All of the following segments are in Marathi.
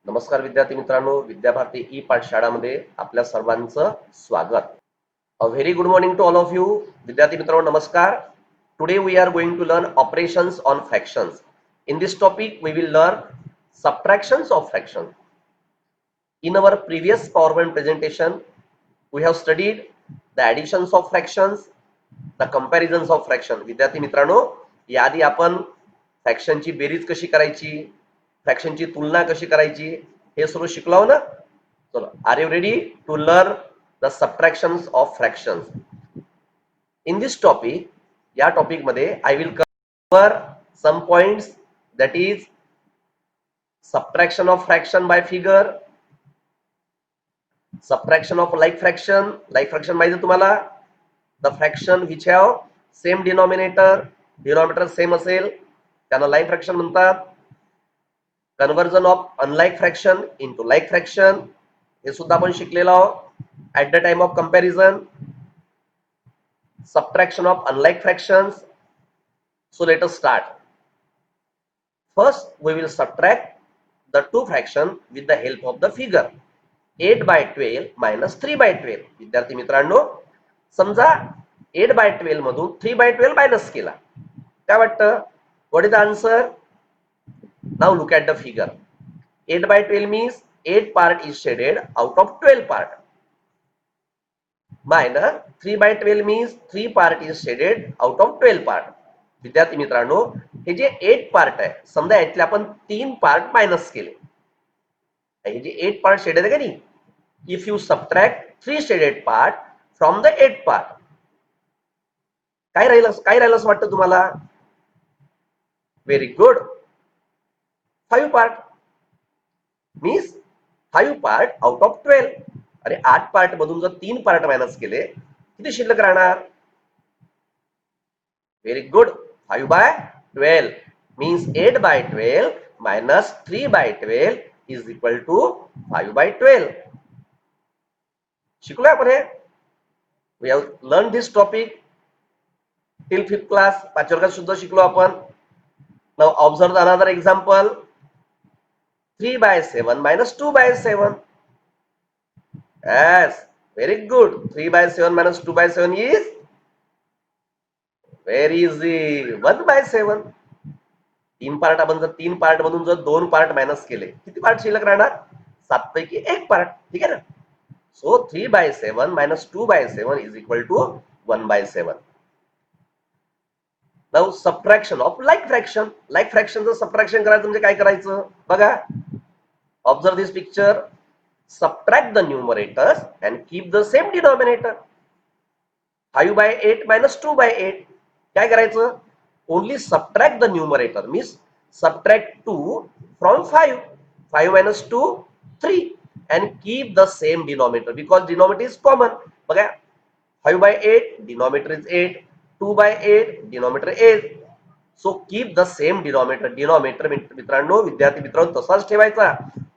नमस्कार विद्यार्थी मित्रांनो, विद्याभारती ई पाठशाळामध्ये आपल्या सर्वांचं स्वागत. A very good morning to all of you. विद्यार्थी मित्रांनो नमस्कार. Today we are going to learn operations on fractions. In this topic we will learn subtractions of fraction. In our previous PowerPoint presentation, we have studied the additions of fractions, the comparisons of fraction. विद्यार्थी मित्रांनो, याआधी आपण फ्रॅक्शनची बेरीज कशी करायची, फ्रॅक्शनची तुलना कशी करायची हे सर्व शिकलो ना. चलो, are you ready to learn the subtractions of fractions? In this topic, या टॉपिक मध्ये I will cover some points, that is subtraction of fraction by figure, subtraction of like fraction माहिती तुम्हाला, the fraction which have same denominator same असेल त्यांना like fraction म्हणतात. conversion of unlike fraction into like fraction हे सुद्धा आपण शिकलेलो आहोत. at the time of comparison, subtraction of unlike fractions. So let us start. First we will subtract the two fraction with the help of the figure. 8/12 minus 3/12. विद्यार्थी मित्रांनो, समजा 8/12 मधून 3/12 मायनस केला, काय वाटतं? What is the answer? Now look at the figure. 8/12 means 8 part is shaded out of 12 part. Minus 3/12 means 3 part is shaded out of 12 part. विद्यार्थी मित्रांनो, हे जे 8 पार्ट आहे, समजा यातले आपण 3 पार्ट मायनस केले. हे जे 8 पार्ट शेडेड आहे का नाही, if you subtract 3 shaded part from the 8 part, काय राहिलं असं वाटतं तुम्हाला? Very good, 5 part. Means 5 part out of 12. अरे 8 पार्ट मधून जर 3 पार्ट मायनस केले, किती शिल्लक राहणार? Very good, 5/12 means 8/12 minus 3/12 is equal to 5/12. शिकलोय आपण हे. We have learned this topic till 5th class. 5th वर्गात सुद्धा शिकलो आपण. Now observe another example. 3/7 minus 2/7. Yes, very good. 3/7 minus 2/7 is very easy, 1/7. 3 part आपण जर 3 पार्ट मधून जर 2 पार्ट मायनस केले, किती पार्ट शिल्लक राहणार? 7 पैकी 1 पार्ट. ठीक आहे ना. So 3/7 minus 2/7 is equal to 1/7. Now subtraction of like fraction. Like फ्रॅक्शनचं सबट्रॅक्शन करायचं म्हणजे काय करायचं बघा. Observe this picture. Subtract the numerators and keep the same denominator. 5/8 minus 2/8. काय करायचं? Only subtract the numerator, means subtract 2 from 5. 5 minus 2, 3. and keep the same denominator because denominator is common. बघा, 5/8 denominator is 8, 2/8 denominator 8. so keep the same denominator मित्रांनो, विद्यार्थी मित्रांनो तसाच ठेवायचा.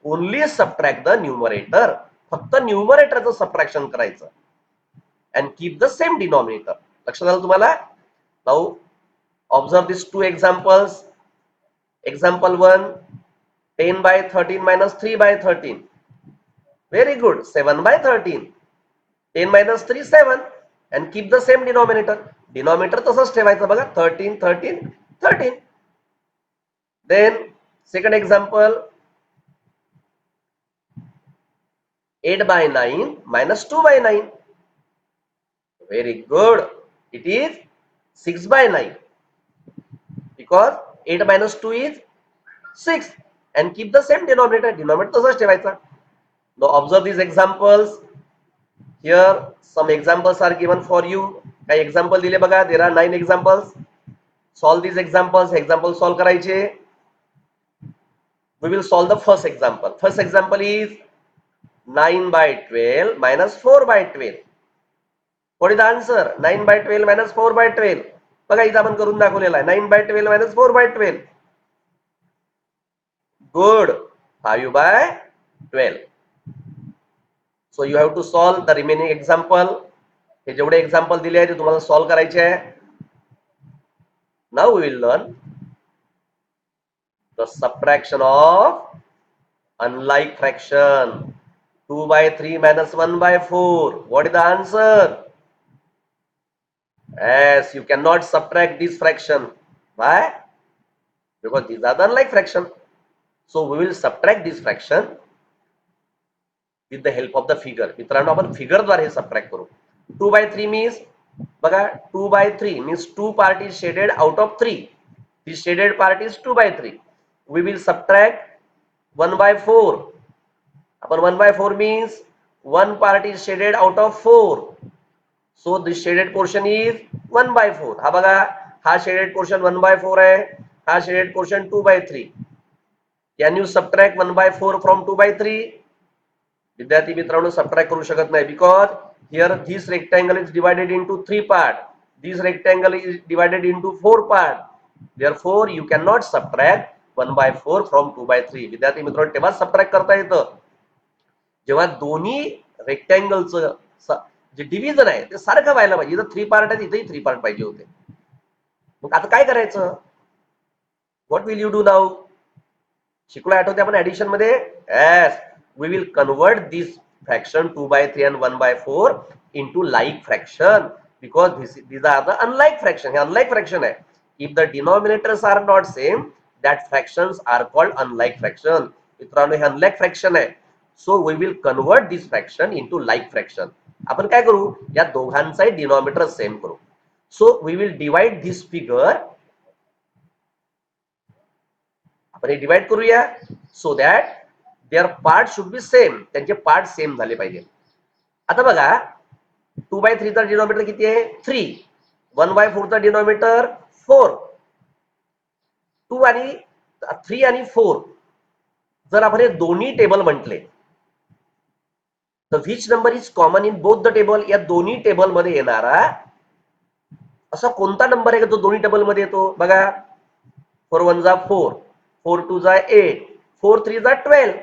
ओनली सबट्रॅक्ट द न्यूमरेटर, फक्त न्यूमरेटरचं सबट्रॅक्शन करायचं. and keep the same denominator. लक्षात आलं तुम्हाला? now observe these two examples. Example 1, 10/13 minus 3/13. Very good, 7/13. 10 minus 3, 7. And keep the same denominator. Denominator तसंच ठेवायचं बघा, 13, 13, 13. Then second example, 8/9 minus 2/9. Very good. It is 6/9. Because 8 minus 2 is 6. And keep the same denominator. Denominator तसंच ठेवायचा. Now observe these examples. Here some examples are given for you. काही example दिले बघा. There are 9 examples. Solve these examples. Example solve करायचे. We will solve the first example. First example is 9/12 minus 4/12. What is the answer? 9/12 minus 4/12. बघा इथं आपण करून दाखवलेला आहे. 9/12 minus 4/12. Good. 5/12. So you have to solve the remaining example. हे जेवढे example दिले आहे ते तुम्हाला solve करायचे आहे. Now we will learn the subtraction of Unlike fraction. 2 by 3 minus 1 by 4. What is the answer? Yes, you cannot subtract this fraction. Why? Because these are the unlike fraction. So we will subtract this fraction with the help of the figure. मित्रांनो आपण फिगर द्वारे हे सबट्रॅक्ट करू. 2 by 3 means बघा 2 by 3 means 2 part is shaded out of 3. The shaded part is 2 by 3. We will subtract 1 by 4. Upon 1 by 4 means 1 part is shaded out of 4. So the shaded portion is 1 by 4. हा बघा हा shaded portion 1 by 4 आहे. हा shaded portion 2 by 3. Can you subtract 1 by 4 from 2 by 3? विद्यार्थी मित्रांनो सबट्रॅक्ट करू शकत नाही because here this rectangle is divided into 3 part. This rectangle is divided into 4 parts. Therefore, you cannot subtract 1 by 4 from 2 by 3. विद्यार्थी मित्रांनो तेव्हा सबट्रॅक्ट करता येतं जेव्हा दोन्ही रेक्टँगलचं जे डिव्हिजन आहे ते सारखं व्हायला पाहिजे. इथं 3 पार्ट आहे इथेही 3 पार्ट पाहिजे होते. मग आता काय करायचं? What will you do now? शिकलो आठवते आपण ऍडिशन मध्ये. Yes, we will convert this fraction 2 by 3 and 1 by 4 into like fraction because these are the unlike fraction. हे unlike fraction आहे. If the denominators are not same, that fractions are called unlike fraction. मित्रांनो हे unlike fraction आहे. So we will convert this fraction into like fraction. आपण काय करू? या दोघांचाही डिनॉमिनेटर सेम करू. So we will divide this figure. आपण हे डिवाइड करूया so that their part should be same. त्यांचे पार्ट सेम झाले पाहिजे. आता बघा 2 by 3 चा डिनॉमिनेटर किती आहे? 3. 1 by 4 चा डिनॉमिनेटर 4. 2 आणि 3 आणि 4 जर आपण हे दोन्ही टेबल म्हटले तर which number is common in both the table? या दोन्ही टेबल मध्ये येणारा असा कोणता नंबर आहे का जो दोन्ही टेबल मध्ये येतो? बघा 4 1 जा 4, 4 2 जा 8, 4 3 जा 12.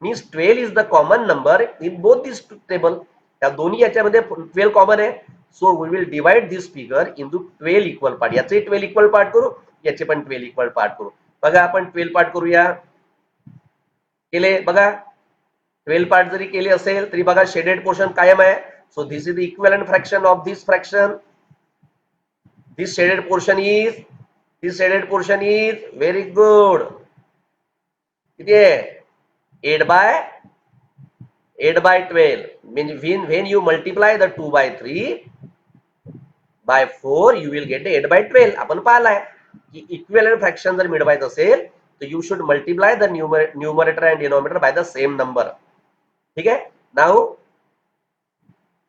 Means 12 is the common number in both this table. या दोन्ही याच्यामध्ये 12 कॉमन आहे. So we will divide this figure into 12 equal part. याचे 12 इक्वल पार्ट करू, याचे पण 12 इक्वल पार्ट करू. बघा आपण 12 पार्ट करूया. केले बघा 12 पार्ट जरी केले असेल तरी बघा शेडेड पोर्शन कायम आहे. So this is the equivalent fraction of this fraction. This shaded portion is very good. किती आहे? 8 by 12. When you multiply the 2 by 3 by 4 you will get 8 by 12. आपण पाहिलाय की इक्विव्हॅलंट फ्रॅक्शन जर मिळवायचं असेल तर you should multiply the numerator and denominator by the same number. ठीक आहे. Now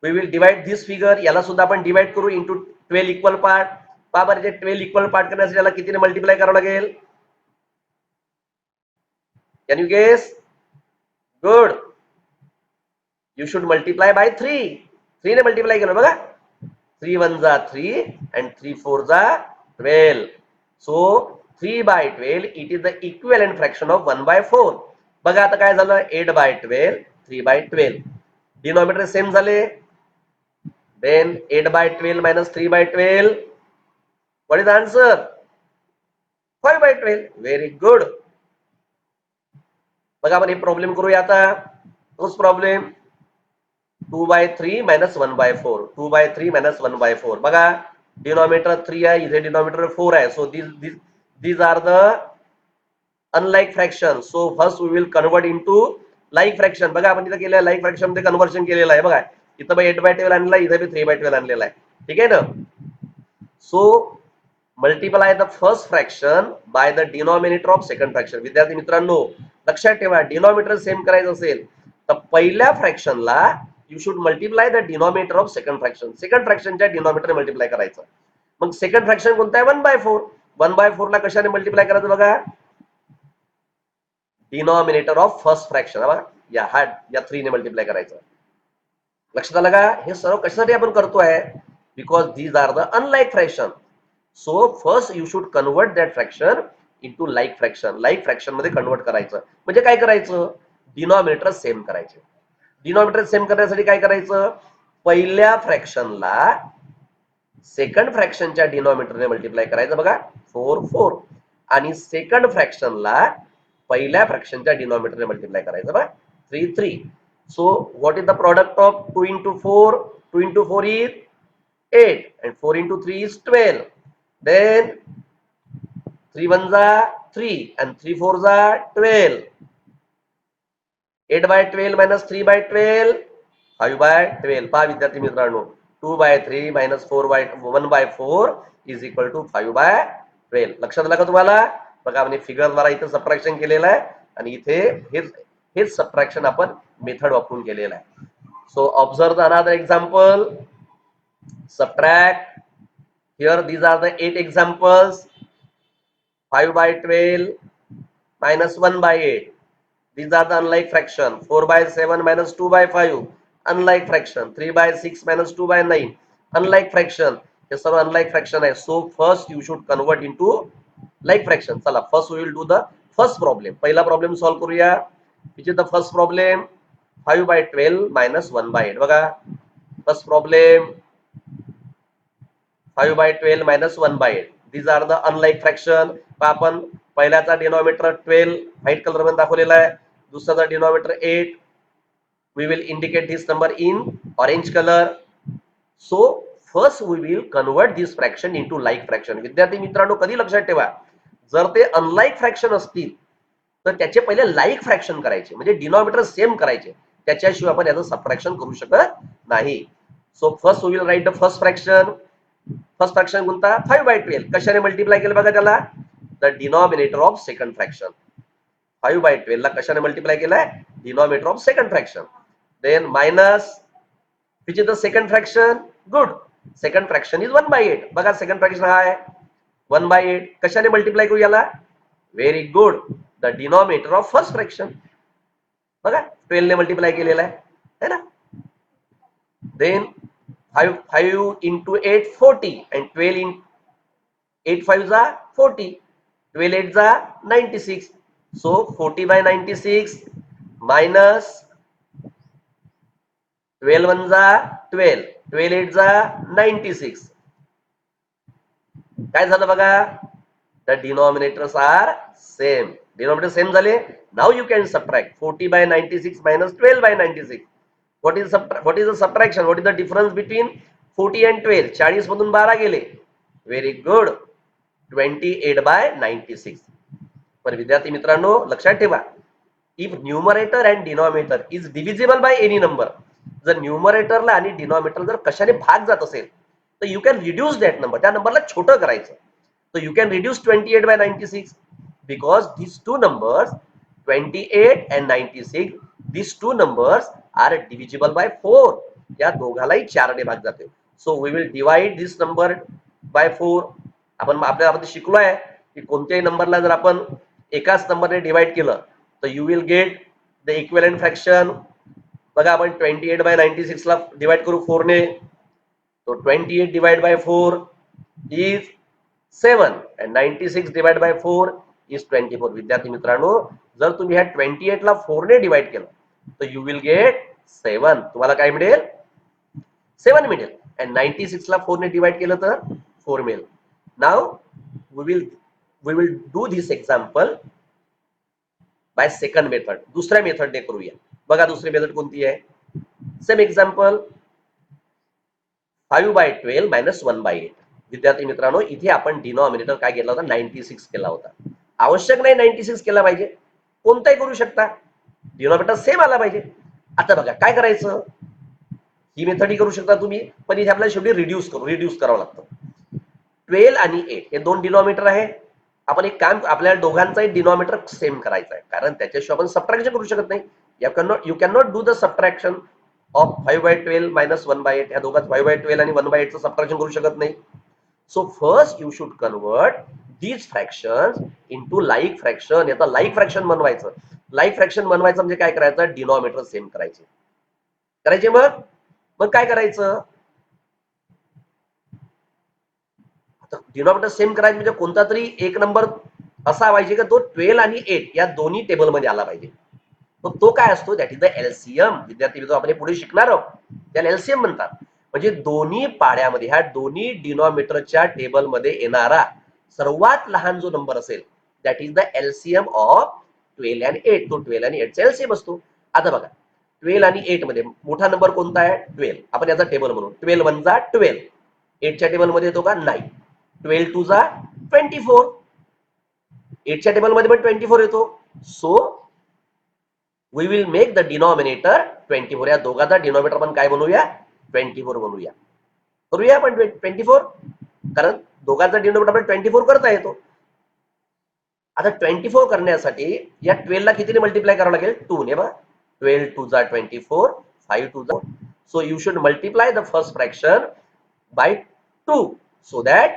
we will divide this figure. याला सुद्धा आपण डिवाइड करू इंटू 12 इक्वल पार्ट. पहा बरं 12 इक्वल पार्ट करण्यासाठी याला कितीने मल्टिप्लाय करावं लागेल? Can you guess? Good. You should multiply by 3. 3 ने मल्टिप्लाय केलं बघा. 3 1 जा 3 and 3 4 जा 12. So 3 by 12 it is the equivalent fraction of 1 by 4. बघा आता काय झालं? 8 by 12, 3 by 12. डिनॉमिनेटर सेम झाले. Then 8 by 12 minus 3 by 12. What is the answer? 5 by 12. Very good. बघा आपण हे प्रॉब्लेम करूया आता. तोच problem 2 by 3 minus 1 by 4. 2 by 3 minus 1 by 4. बघा डिनॉमिनेटर 3 आहे, इथे डिनॉमिनेटर 4 आहे. So these are the unlike fraction. So first we will convert into like fraction. बघा आपण इथं केलं आहे लाईक फ्रॅक्शन मध्ये कन्व्हर्शन केलेलं आहे. बघा इथं 8 by 12 आणलेला आहे, इथे बी 3 by 12 आणलेला आहे. ठीक आहे ना? So multiply the first fraction by the denominator of second fraction. विद्यार्थी मित्रांनो लक्षात ठेवा डिनॉमिनेटर सेम करायचं असेल तर पहिल्या फ्रॅक्शनला you should multiply the denominator of second fraction. Second फ्रॅक्शनच्या डिनॉमिनेटर मल्टिप्लाय करायचं. मग सेकंड फ्रॅक्शन कोणतं आहे? 1 by 4. 1 by 4 ला कशाने मल्टिप्लाय करायचं? बघा डिनॉमिनेटर ऑफ फर्स्ट फ्रॅक्शन. बघा या 3 ने मल्टिप्लाय करायचं. लक्षात आलं का? हे सर्व कशासाठी आपण करतोय? Because these are the unlike fraction. So first you should convert that fraction into like fraction. Like fraction मध्ये कन्वर्ट करायचं म्हणजे काय करायचं? डिनॉमिनेटर सेम करायचे. डिनॉमिनेटर सेम करण्यासाठी काय करायचं? पहिल्या फ्रॅक्शनला सेकंड फ्रॅक्शनच्या डिनॉमिनेटरने मल्टिप्लाय करायचं. बघा 4 4 आणि सेकंड फ्रॅक्शनला पहिल्या फ्रॅक्शनच्या डिनॉमिनेटरने मल्टिप्लाय करायचं बघा 3 3. So what is the product of 2 into 4? 2 into 4 is 8 and 4 into 3 is 12. Then 3 1s are 3 and 3 4s are 12. 8 by 12 minus 3 by 12, 5 by 12. पहा विद्यार्थी मित्रांनो, 2 by 3 minus 4 by 1 by 4 is equal to 5 by 12. लक्षात आलं का तुम्हाला? बघा आपण फिगरद्वारा इथे सबट्रॅक्शन केलेलं आहे आणि इथे हेच सबट्रॅक्शन आपण मेथड वापरून केलेलं आहे. So observe another example. Subtract. Here these are the 8 examples. 5 by 12 minus 1 by 8. These are the unlike fraction. 4 by 7 minus 2 by 5. Unlike fraction. 3 by 6 minus 2 by 9. Unlike fraction. हे सर्व unlike fraction आहे. So first you should convert into like fraction. चला first we will do the first problem. पहिला problem solve करूया. Which is the first problem? 5 by 12 minus 1 by 8. बघा first problem 5 by 12 minus 1 by 8. These are the unlike fraction. आपण पहिल्याचा डिनॉमिनेटर 12 व्हाईट कलर मध्ये दाखवलेला आहे, दुसऱ्याचा denominator 8. We will indicate this number in orange color. So first we will convert this fraction into like fraction. विद्यार्थी मित्रांनो कधी लक्षात ठेवा, जर ते अनलाईक फ्रॅक्शन असतील तर त्याचे पहिले लाईक फ्रॅक्शन करायचे, म्हणजे डिनॉमिनेटर सेम करायचे, त्याच्याशिवाय आपण याचं सबट्रॅक्शन करू शकत नाही. So first we will write the first fraction. First fraction कोणता? 5 by 12. कशाने मल्टिप्लाय केलं बघा त्याला? The denominator of second fraction. 5 by 12 ला कशाने मल्टिप्लाय केलाय? Denominator of second fraction. Then minus which is the second fraction? Good. Second fraction is 1 by 8. बघा सेकंड फ्रॅक्शन हा आहे 1 by 8. कशाने मल्टिप्लाय करू याला? Very good, the denominator of first fraction. बघा 12 ने मल्टिप्लाय केलेला आहे ना. Then 5 into 8 40 and 12 in 8 5s are 40, 12 8s are 96. So 40 by 96 minus 12 1s are 12, 12 8s are 96. काय झालं बघा? The denominators are same. Denominator same झाले. Now you can subtract 40 by 96 minus 12 by 96. What is the subtraction? What is the difference between 40 and 12? 40 मधून 12 गेले. Very good. 28 by 96. पण विद्यार्थी मित्रांनो लक्षात ठेवा, if numerator and denominator is divisible by any number, जर न्यूमरेटरला आणि डिनॉमिनेटर जर कशाने भाग जात असेल तर you can reduce that number, त्या नंबरला छोटं करायचं. So you can reduce 28 by 96 because these two numbers 28 and 96, these two numbers are divisible by 4. या दोघालाही 4 ने भाग जाते. So we will divide this number by 4. आपण आपल्याला शिकलो आहे की कोणत्याही नंबरला जर आपण एकाच नंबरने डिवाइड केलं तर you will get the equivalent fraction. बघा आपण 28 by 96 ला डिवाइड करू 4 ने, तो 28 divide by 4 is 7 and 96 divided by 4 is 24. विद्यार्थी मित्रांनो जर तुम्ही ह्या 28 ला 4 ने डिवाइड केलं तर यू विल गेट 7. तुम्हाला काय मिळेल? 7 मिळेल. and 96 ला 4 ने डिवाइड केलं तर 4 मिळेल. Now we will do this example by second method. दुसऱ्या मेथडने करूया. बघा दुसरी मेथड कोणती आहे? Same example 5 by 12 minus 1 by 8. विद्यार्थी मित्रांनो इथे आपण डिनॉमिनेटर काय केला होता? 96 केला होता. आवश्यक नाही 96 केला पाहिजे, कोणताही करू शकता, डिनॉमिनेटर सेम आला पाहिजे. आता बघा काय करायचं, ही मेथडही करू शकता तुम्ही, पण इथे आपल्याला शेवटी रिड्यूस करावं लागतं. 12 आणि 8 हे दोन डिनॉमिनेटर आहे. आपण एक काम, आपल्याला दोघांचाही डिनॉमिनेटर सेम करायचा आहे, कारण त्याच्याशिवाय आपण सबट्रॅक्शन करू शकत नाही. You can not do the subtraction of 5 by 12 minus 1 by 8. या दोघात 5 by 12 आणि 1 by 8 चं सबट्रॅक्शन करू शकत नाही. So first you should convert these fractions into like fraction. याचा like fraction बनवायचं. like fraction बनवायचं म्हणजे काय करायचं? डिनॉमिनेटर सेम करायचे. मग काय करायचं? आता डिनॉमिनेटर सेम करायचं म्हणजे कोणता तरी एक नंबर असा पाहिजे की तो 12 आणि 8 या दोन्ही टेबल मध्ये आला पाहिजे. मग तो काय असतो? That is the LCM. विद्यार्थी मित्र आपण पुढे शिकणार आहोत, त्याला एलसीएम म्हणतात. म्हणजे दोन्ही पाड्यामध्ये, ह्या दोन्ही डिनॉमिनेटरच्या टेबलमध्ये येणारा सर्वात लहान जो नंबर असेल that is the LCM of 12 आणि 8, तो 12 आणि 8 चा एलसीएम असतो. आता बघा 12 आणि 8 मध्ये मोठा नंबर कोणता आहे? 12. आपण याचा टेबल म्हणू. 12 1 जा 12. 8 च्या टेबल मध्ये येतो का? नाही. 12 2 जा 24. 8 च्या टेबल मध्ये पण 24 येतो. So we will make the denominator 24. या दोघांचा डिनॉमिनेटर आपण काय बनवूया? 24 बनवूया. करूया आपण 24, कारण दोघांचा डिनॉमिनेटर आपण 24 करता येतो. आता 24 करण्यासाठी या 12 ला कितीने मल्टिप्लाय करावं लागेल? 2 ने. बघा 12 2 जा 24, 5 2 जा. So you should multiply the first fraction by 2 so that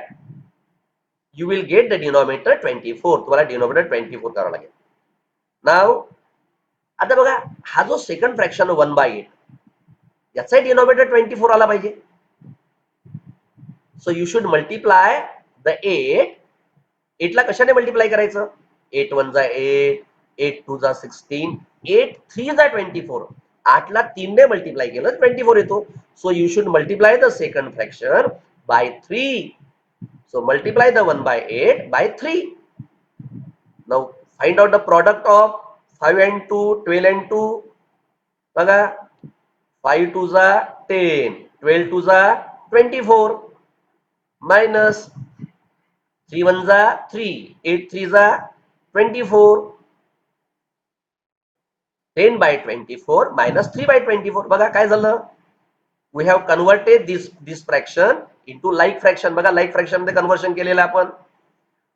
you will get the denominator 24. तुम्हाला डिनॉमिनेटर 24 करावं लागेल. नाव आता बघा हा जो सेकंड फ्रॅक्शन 1/8 याचा डिनॉमिनेटर 24 आला पाहिजे. So you should multiply the 8. 8 ला कशाने मल्टिप्लाय करायचं? 8 1 जा 8, 8 2 जा 16, 8 3 जा 24. 8 ला 3 ने मल्टिप्लाय केलं 24 येतो. So you should multiply the second fraction by 3. So multiply the 1/8 by 3. Now find out the product of 5 and 2, 12 and 2. बघा 5 2 जा 10, 12 2 जा 24 मायनस 3 1 जा 3, 8 3 जा 24. 10 by 24 minus 3 by 24. बघा काय झालं? We have converted this fraction into like fraction. बघा लाईक फ्रॅक्शन मध्ये कन्व्हर्शन केलेलं आपण.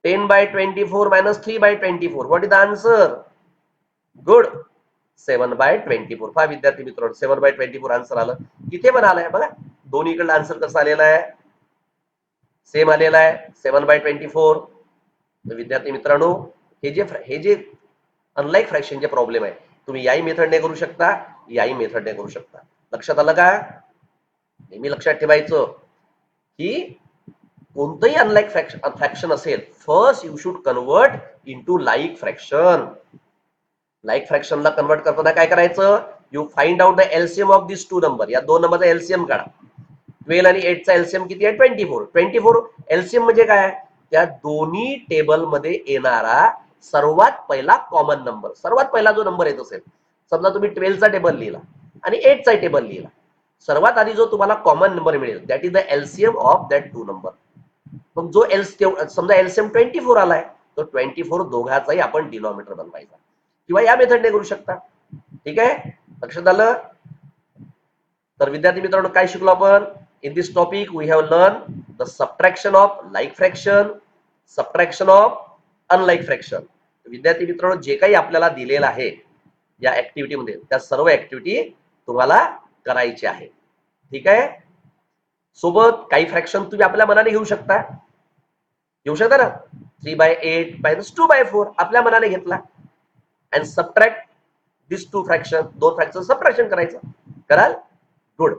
10 by 24 minus 3 by 24. What is the answer? Good. 7 by 24. पहा विद्यार्थी मित्रांनो 7 by 24 आन्सर आलं. इथे पण आलंय बघा. दोन्हीकडलं आन्सर कसं आलेलं आहे? सेम आलेला आहे. 7 by 24. विद्यार्थी मित्रांनो हे जे अनलाईक फ्रॅक्शनचे प्रॉब्लेम आहे तुम्ही याही मेथडने करू शकता, याही मेथडने करू शकता. लक्षात आलं का? नेहमी लक्षात ठेवायचं की कोणतंही अनलाईक फ्रॅक्शन असेल, first you should convert into like fraction. Like फ्रॅक्शनला कन्वर्ट करताना काय करायचं? You find out the LCM of this two number. या दोन नंबरचा एलसीएम काढा. 12 आणि 8 चा एलसीएम किती आहे? 24. 24 एलसीएम म्हणजे काय? त्या दोन्ही टेबल मध्ये येणारा सर्वात पहिला कॉमन नंबर. सर्वात पहिला जो नंबर येत असेल, समजा तुम्ही 12 चा टेबल लिहिला आणि 8 चा टेबल लिहिला, सर्वात आधी जो तुम्हाला कॉमन नंबर मिळेल that is the LCM of that two number. मग जो समजा एलसीएम 24 आलाय, तो 24 दोघाचाही आपण डिनॉमिनेटर बनवायचा, किंवा या मेथडने करू शकता. ठीक आहे, लक्षात आलं? तर विद्यार्थी मित्रांनो काय शिकलो आपण? In this topic we have learn the subtraction of like fraction, subtraction of unlike fraction. विद्यार्थी मित्रांनो जे काही आपल्याला दिलेलं आहे या ऍक्टिव्हिटी मध्ये, त्या सर्व ऍक्टिव्हिटी तुम्हाला करायची आहे. ठीक आहे, सोबत काही फ्रॅक्शन तुम्ही आपल्या मनाने घेऊ शकता. घेऊ शकता ना? 3/8 minus 2/4 आपल्या मनाने घेतला. And subtract this two fraction. दोन फ्रॅक्शन सबट्रॅक्शन करायचं. कराल? गुड.